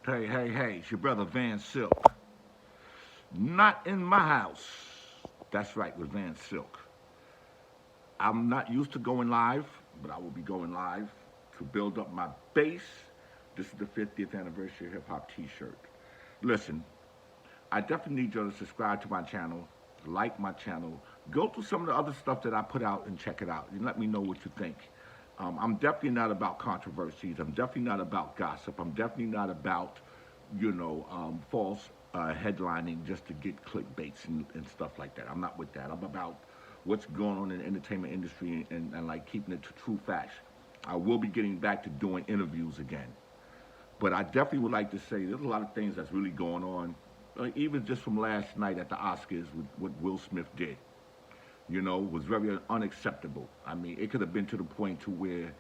Hey, hey, hey, it's your brother Vansilk. Not in my house. That's right, with Vansilk. I'm not used to going live, but I will be going live to build up my base. This is the 50th anniversary hip hop t shirt. Listen, I definitely need you to subscribe to my channel, like my channel, go through some of the other stuff that I put out and check it out, and let me know what you think. I'm definitely not about controversies. I'm definitely not about gossip. I'm definitely not about, false headlining just to get clickbaits and stuff like that. I'm not with that. I'm about what's going on in the entertainment industry and like keeping it to true facts. I will be getting back to doing interviews again. But I definitely would like to say there's a lot of things that's really going on, even just from last night at the Oscars with what Will Smith did. Was very unacceptable. I mean, it could have been to the point to where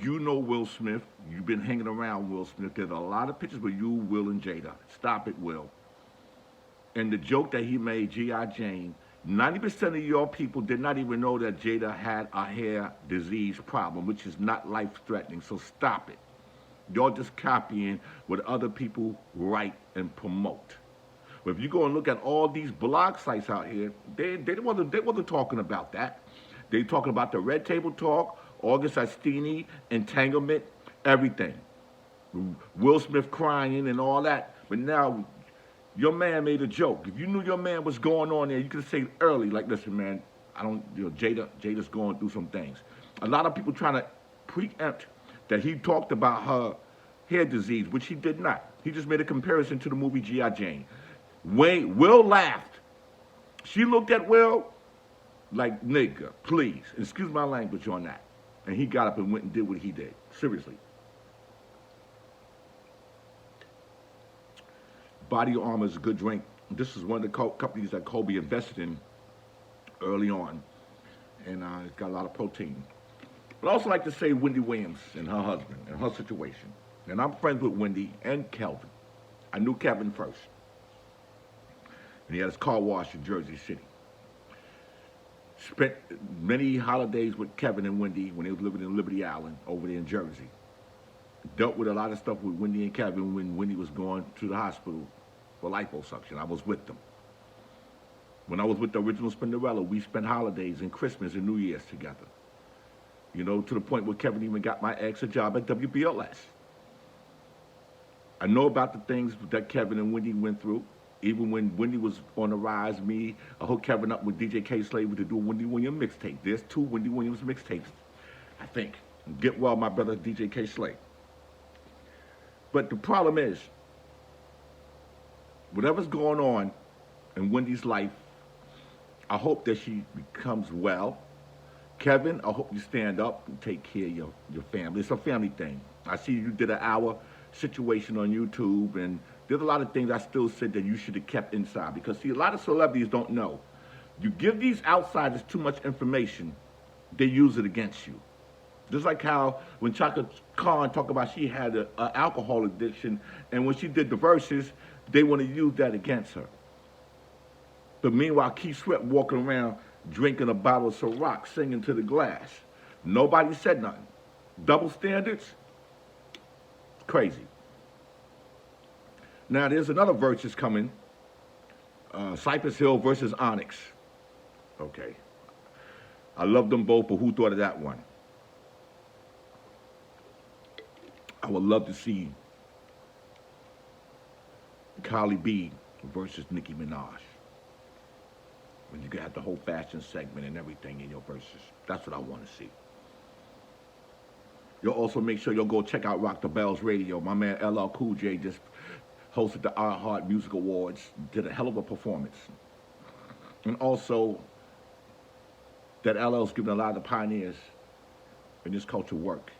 Will Smith, you've been hanging around Will Smith. There's a lot of pictures with you, Will, and Jada. Stop it, Will. And the joke that he made, G.I. Jane, 90% of your people did not even know that Jada had a hair disease problem, which is not life-threatening, so stop it. You're just copying what other people write and promote. But if you go and look at all these blog sites out here, they wasn't talking about that. They talking about the Red Table Talk, August Astini, entanglement, everything. Will Smith crying and all that. But now your man made a joke. If you knew your man was going on there, you could say early, like, listen, man, I don't, Jada's going through some things. A lot of people trying to preempt that he talked about her hair disease, which he did not. He just made a comparison to the movie G.I. Jane. Will laughed. She looked at Will like, nigga, please. Excuse my language on that. And he got up and went and did what he did. Seriously. Body Armor is a good drink. This is one of the companies that Kobe invested in early on. And it's got a lot of protein. But I also like to say Wendy Williams and her husband and her situation. And I'm friends with Wendy and Kelvin. I knew Kevin first. And he had his car wash in Jersey City. Spent many holidays with Kevin and Wendy when they was living in Liberty Island over there in Jersey. Dealt with a lot of stuff with Wendy and Kevin when Wendy was going to the hospital for liposuction. I was with them. When I was with the original Spinderella, we spent holidays and Christmas and New Year's together. To the point where Kevin even got my ex a job at WBLS. I know about the things that Kevin and Wendy went through. Even when Wendy was on the rise, I hooked Kevin up with DJ K. Slaver to do a Wendy Williams mixtape. There's 2 Wendy Williams mixtapes, I think. Get well, my brother DJ K. Slaver. But the problem is, whatever's going on in Wendy's life, I hope that she becomes well. Kevin, I hope you stand up and take care of your family. It's a family thing. I see you did an hour situation on YouTube, and there's a lot of things I still said that you should have kept inside. Because, see, a lot of celebrities don't know. You give these outsiders too much information, they use it against you. Just like how when Chaka Khan talked about she had an alcohol addiction, and when she did the verses, they want to use that against her. But meanwhile, Keith Sweat walking around drinking a bottle of Ciroc, singing to the glass. Nobody said nothing. Double standards? Crazy. Now, there's another Verzuz coming. Cypress Hills versus Onyx. Okay. I love them both, but who thought of that one? I would love to see Cardi B versus Nicki Minaj. When you got the whole fashion segment and everything in your verses. That's what I want to see. You'll also make sure you'll go check out Rock the Bells Radio. My man LL Cool J just hosted the iHeart Music Awards. Did a hell of a performance. And also, that LL's giving a lot of the pioneers in this culture work.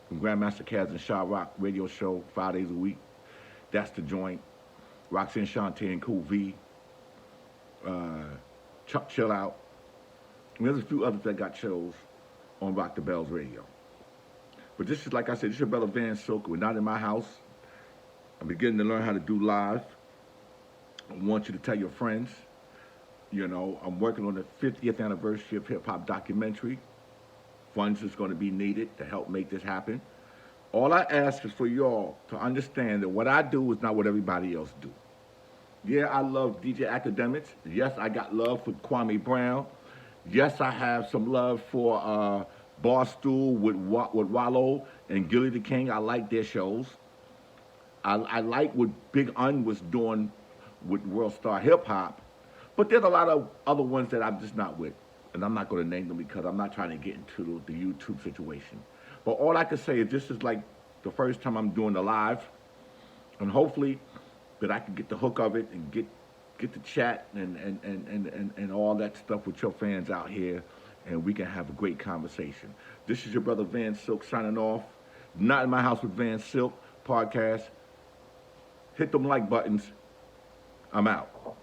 From Grandmaster Caz and Shaw Rock radio show, 5 days a week. That's the joint. Roxanne Shante and Cool V. Chuck Chill Out. And there's a few others that got shows on Rock the Bells Radio. But this is, like I said, this is your brother Vansilk. We're not in my house. I'm beginning to learn how to do live. I want you to tell your friends. I'm working on the 50th anniversary of hip-hop documentary. Funds is going to be needed to help make this happen. All I ask is for y'all to understand that what I do is not what everybody else do. Yeah, I love DJ Academics. Yes, I got love for Kwame Brown. Yes, I have some love for Barstool with Wallow and Gilly the King. I like their shows. I like what Big Un was doing with World Star Hip Hop. But there's a lot of other ones that I'm just not with. And I'm not going to name them because I'm not trying to get into the YouTube situation. But all I can say is this is like the first time I'm doing the live. And hopefully that I can get the hook of it and get the chat and all that stuff with your fans out here. And we can have a great conversation. This is your brother Vansilk signing off. Not in my house with Vansilk podcast. Hit them like buttons. I'm out.